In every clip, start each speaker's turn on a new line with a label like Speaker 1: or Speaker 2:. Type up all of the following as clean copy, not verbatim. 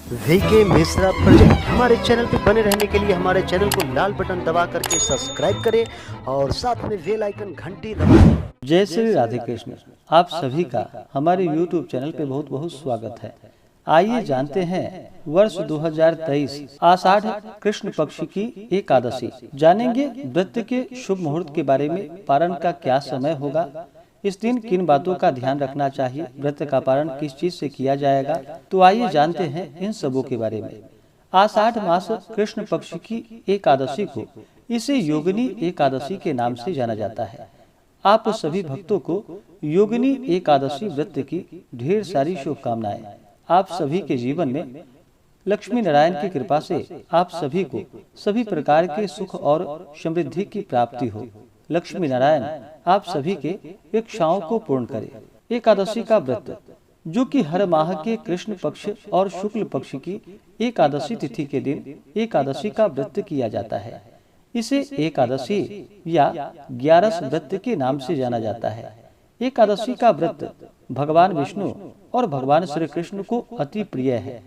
Speaker 1: VK Mishra project. हमारे channel पे बने रहने के लिए हमारे चैनल को लाल बटन दबा करके सब्सक्राइब करें और साथ में बेल आइकन घंटी दबाएं।
Speaker 2: जय श्री राधे कृष्ण। आप सभी का हमारे YouTube चैनल पे बहुत बहुत स्वागत है। आइए जानते हैं वर्ष 2023 आषाढ़ कृष्ण पक्ष की एकादशी। जानेंगे व्रत के शुभ मुहूर्त के बारे में, पारण का क्या समय होगा, इस दिन किन बातों का ध्यान रखना चाहिए, व्रत का पारण किस चीज से किया जाएगा। तो आइए जानते हैं इन सबों के बारे में। आषाढ़ मास कृष्ण पक्ष की एकादशी को इसे योगिनी एकादशी के नाम से जाना जाता है। आप सभी भक्तों को योगिनी एकादशी व्रत की ढेर सारी शुभकामनाएं। आप सभी के जीवन में लक्ष्मी नारायण की कृपा से आप सभी को सभी प्रकार के सुख और समृद्धि की प्राप्ति हो। लक्ष्मी नारायण आप सभी के इच्छाओं को पूर्ण करे। एकादशी का व्रत, जो कि हर माह के कृष्ण पक्ष और शुक्ल पक्ष की एकादशी तिथि के दिन एकादशी का व्रत किया जाता है। इसे एकादशी या ग्यारस व्रत के नाम से जाना जाता है। एकादशी का व्रत भगवान विष्णु और भगवान श्री कृष्ण को अति प्रिय है।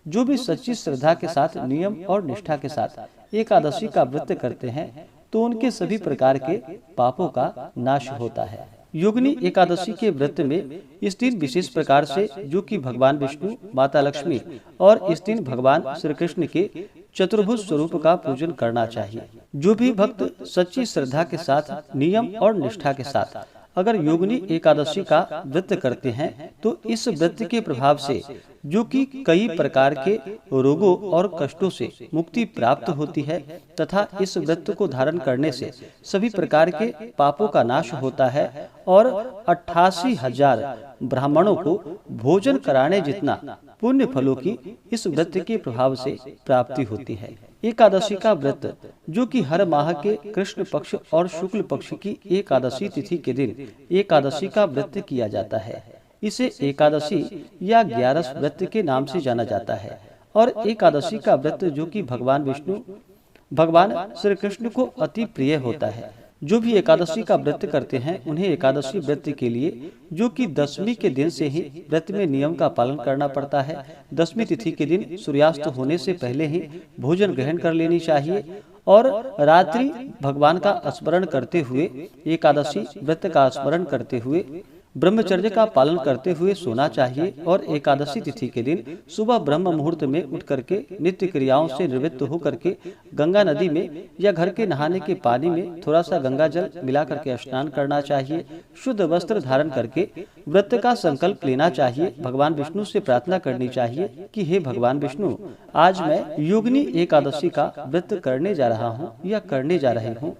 Speaker 2: जो भी सच्ची श्रद्धा के साथ, नियम और निष्ठा के साथ एकादशी का व्रत करते हैं तो उनके सभी प्रकार के पापों का नाश होता है। योगिनी एकादशी के व्रत में इस दिन विशेष प्रकार से, जो कि भगवान विष्णु, माता लक्ष्मी और इस दिन भगवान श्री कृष्ण के चतुर्भुज स्वरूप का पूजन करना चाहिए। जो भी भक्त सच्ची श्रद्धा के साथ, नियम और निष्ठा के साथ अगर योगिनी एकादशी का व्रत करते हैं तो इस व्रत के प्रभाव से, जो कि कई प्रकार के रोगों और कष्टों से मुक्ति प्राप्त होती है तथा इस व्रत को धारण करने से सभी प्रकार के पापों का नाश होता है और 88,000 ब्राह्मणों को भोजन कराने जितना पुण्य फलों की इस व्रत के प्रभाव से प्राप्ति होती है। एकादशी का व्रत, जो कि हर माह के कृष्ण पक्ष और शुक्ल पक्ष की एकादशी तिथि के दिन एकादशी का व्रत किया जाता है। इसे एकादशी या ग्यारस व्रत के नाम से जाना जाता है। और एकादशी का व्रत, जो कि भगवान विष्णु, भगवान श्री कृष्ण को अति प्रिय होता है। जो भी एकादशी का व्रत करते हैं उन्हें एकादशी व्रत के लिए, जो कि दशमी के दिन से ही व्रत में नियम का पालन करना पड़ता है। दशमी तिथि के दिन सूर्यास्त होने से पहले ही भोजन ग्रहण कर लेनी चाहिए और रात्रि भगवान का स्मरण करते हुए, एकादशी व्रत का स्मरण करते हुए ब्रह्मचर्य का पालन करते हुए सोना चाहिए। और एकादशी तिथि के दिन सुबह ब्रह्म मुहूर्त में उठ करके नित्य क्रियाओं से निवृत्त होकर के गंगा नदी में या घर के नहाने के पानी में थोड़ा सा गंगा जल मिला करके स्नान करना चाहिए। शुद्ध वस्त्र धारण करके व्रत का संकल्प लेना चाहिए। भगवान विष्णु से प्रार्थना करनी चाहिए कि हे भगवान विष्णु, आज मैं योगिनी एकादशी का व्रत करने जा रहा हूँ या करने जा रही हूँ।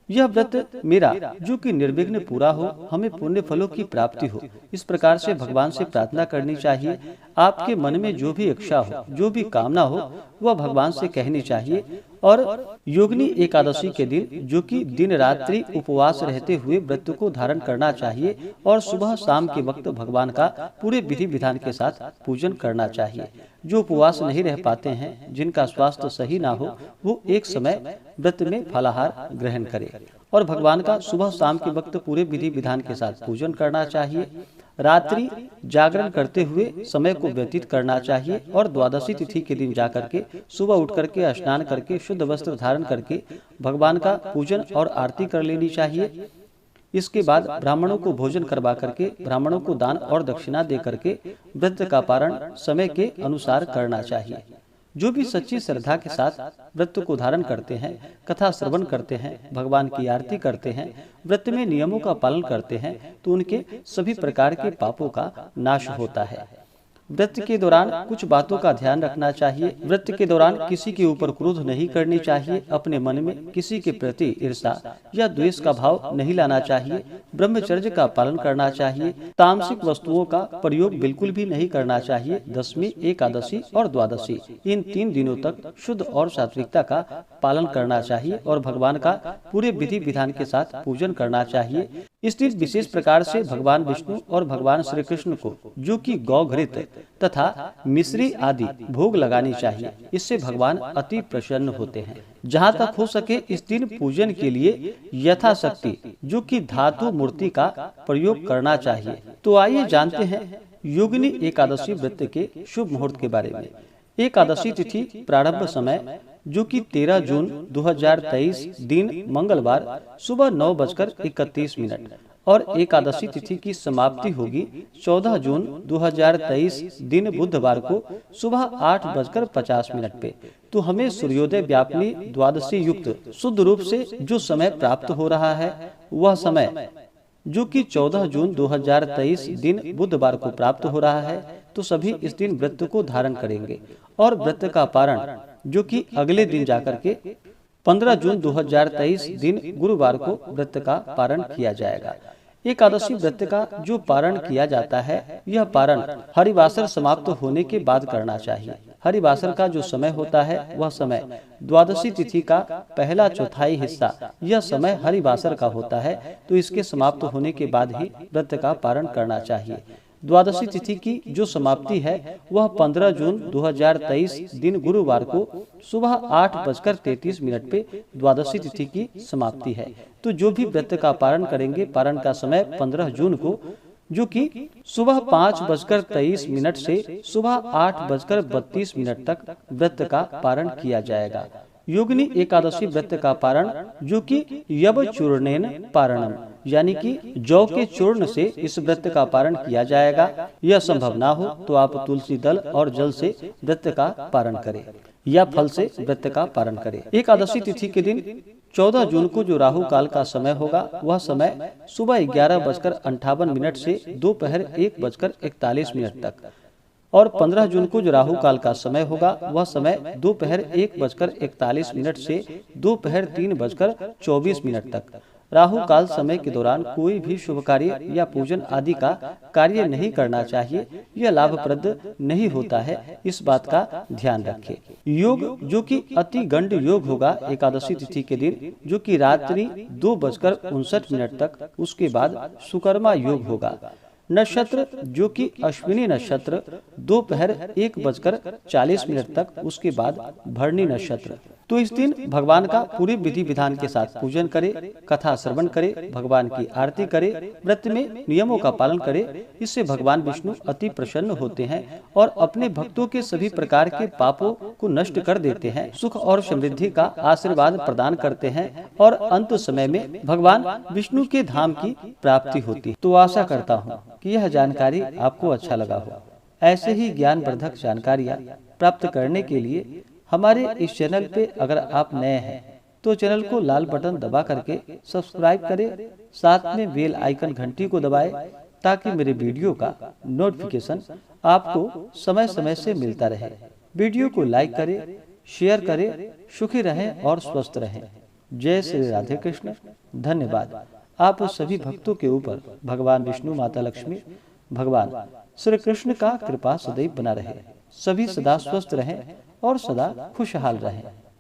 Speaker 2: यह व्रत मेरा, जो कि निर्विघ्न पूरा हो, हमें पुण्य फलों की प्राप्ति हो। इस प्रकार से भगवान से प्रार्थना करनी चाहिए। आपके मन में जो भी इच्छा हो, जो भी कामना हो, वह भगवान से कहनी चाहिए। और योगिनी एकादशी के दिन, जो कि दिन रात्रि उपवास रहते हुए व्रत को धारण करना चाहिए और सुबह शाम के वक्त भगवान का पूरे विधि विधान के साथ पूजन करना चाहिए। जो उपवास नहीं रह पाते हैं, जिनका स्वास्थ्य सही ना हो, वो एक समय व्रत में फलाहार ग्रहण करें और भगवान का सुबह शाम के वक्त पूरे विधि विधान के साथ पूजन करना चाहिए। रात्रि जागरण करते हुए समय को व्यतीत करना चाहिए और द्वादशी तिथि के दिन जाकर के सुबह उठ करके स्नान करके शुद्ध वस्त्र धारण करके भगवान का पूजन और आरती कर लेनी चाहिए। इसके बाद ब्राह्मणों को भोजन करवा करके, ब्राह्मणों को दान और दक्षिणा दे करके व्रत का पारण समय के अनुसार करना चाहिए। जो भी सच्ची श्रद्धा के साथ व्रत को धारण करते हैं, कथा श्रवण करते हैं, भगवान की आरती करते हैं, व्रत में नियमों का पालन करते हैं, तो उनके सभी प्रकार के पापों का नाश होता है। व्रत के दौरान कुछ बातों का ध्यान रखना चाहिए। व्रत के दौरान किसी के ऊपर क्रोध नहीं करनी चाहिए। अपने मन में किसी के प्रति ईर्ष्या या द्वेष का भाव नहीं लाना चाहिए। ब्रह्मचर्य का पालन करना चाहिए। तामसिक वस्तुओं का प्रयोग बिल्कुल भी नहीं करना चाहिए। दशमी, एकादशी और द्वादशी, इन 3 दिनों तक शुद्ध और सात्विकता का पालन करना चाहिए और भगवान का पूरे विधि विधान के साथ पूजन करना चाहिए। इस दिन विशेष प्रकार से भगवान विष्णु और भगवान श्री कृष्ण को, जो कि गौघृत तथा मिश्री आदि भोग लगानी चाहिए। इससे भगवान अति प्रसन्न होते हैं। जहाँ तक हो सके इस दिन पूजन के लिए यथाशक्ति, जो कि धातु मूर्ति का प्रयोग करना चाहिए। तो आइए जानते हैं योगिनी एकादशी व्रत के शुभ मुहूर्त के बारे में। एकादशी तिथि प्रारंभ समय जो कि 13 जून 2023 दिन मंगलवार सुबह 9:31 और एकादशी तिथि की समाप्ति होगी 14 जून 2023 दिन बुधवार को सुबह 8:50 पे। तो हमें सूर्योदय व्यापिनी द्वादशी युक्त शुद्ध रूप से जो समय प्राप्त हो रहा है वह समय जो कि 14 जून 2023 दिन बुधवार को प्राप्त हो रहा है। तो सभी इस दिन व्रत को धारण करेंगे और व्रत का पारण जो कि अगले दिन जाकर के 15 जून 2023 दिन गुरुवार को व्रत का पारण किया जाएगा। एकादशी व्रत का जो पारण किया जाता है यह पारण हरिवासर समाप्त होने के बाद करना चाहिए। हरिवासर का जो समय होता है वह समय द्वादशी तिथि का पहला चौथाई हिस्सा यह समय हरिवासर का होता है। तो इसके समाप्त होने के बाद ही व्रत का पारण करना चाहिए। द्वादशी तिथि की जो समाप्ति है वह 15 जून 2023 दिन गुरुवार को सुबह 8:33 पे द्वादशी तिथि की समाप्ति है। तो जो भी व्रत का पारण करेंगे पारण का समय 15 जून को जो कि सुबह 5:23 से सुबह 8:32 तक व्रत का पारण किया जाएगा। योगिनी एकादशी व्रत का पारण जो कि यव चूर्णेन पारणम यानी कि जौ के चूर्ण से इस व्रत का पारण किया जाएगा। यह संभव ना हो तो आप तुलसी दल और जल से व्रत का पारण करें या फल से व्रत का पारण करें। एकादशी तिथि के दिन 14 जून को जो राहु काल का समय होगा वह समय सुबह 11:58 से दोपहर 1:41 तक और 15 जून को जो राहु काल का समय होगा वह समय दोपहर 1:41 से दोपहर 3:24 तक। राहु काल समय के दौरान कोई भी शुभ कार्य या पूजन आदि का कार्य नहीं करना चाहिए। यह लाभप्रद नहीं होता है, इस बात का ध्यान रखें। योग जो कि अति गंड योग होगा एकादशी तिथि के दिन जो कि रात्रि 2:59 तक, उसके बाद सुकर्मा योग होगा। नक्षत्र जो कि अश्विनी नक्षत्र दोपहर 1:40 तक, उसके बाद भरणी नक्षत्र। तो इस दिन भगवान का पूरे विधि विधान के साथ पूजन करें, कथा श्रवण करें, भगवान की आरती करें, व्रत में नियमों का पालन करें। इससे भगवान विष्णु अति प्रसन्न होते हैं और अपने भक्तों के सभी प्रकार के पापों को नष्ट कर देते हैं, सुख और समृद्धि का आशीर्वाद प्रदान करते हैं और अंत समय में भगवान विष्णु के धाम की प्राप्ति होती है। तो आशा करता हूँ कि यह जानकारी आपको अच्छा लगा हो। ऐसे ही ज्ञानवर्धक जानकारियाँ प्राप्त करने के लिए हमारे इस चैनल पे अगर आप नए हैं तो चैनल को लाल बटन दबा करके सब्सक्राइब करें, साथ में बेल आइकन घंटी को दबाएं ताकि मेरे वीडियो का नोटिफिकेशन आपको समय समय से मिलता रहे। वीडियो को लाइक करें, शेयर करें। सुखी रहें और स्वस्थ रहें। जय श्री राधे कृष्ण। धन्यवाद। आप सभी भक्तों के ऊपर भगवान विष्णु, माता लक्ष्मी, भगवान श्री कृष्ण का कृपा सदैव बना रहे। सभी सदा स्वस्थ रहें और सदा खुशहाल रहें।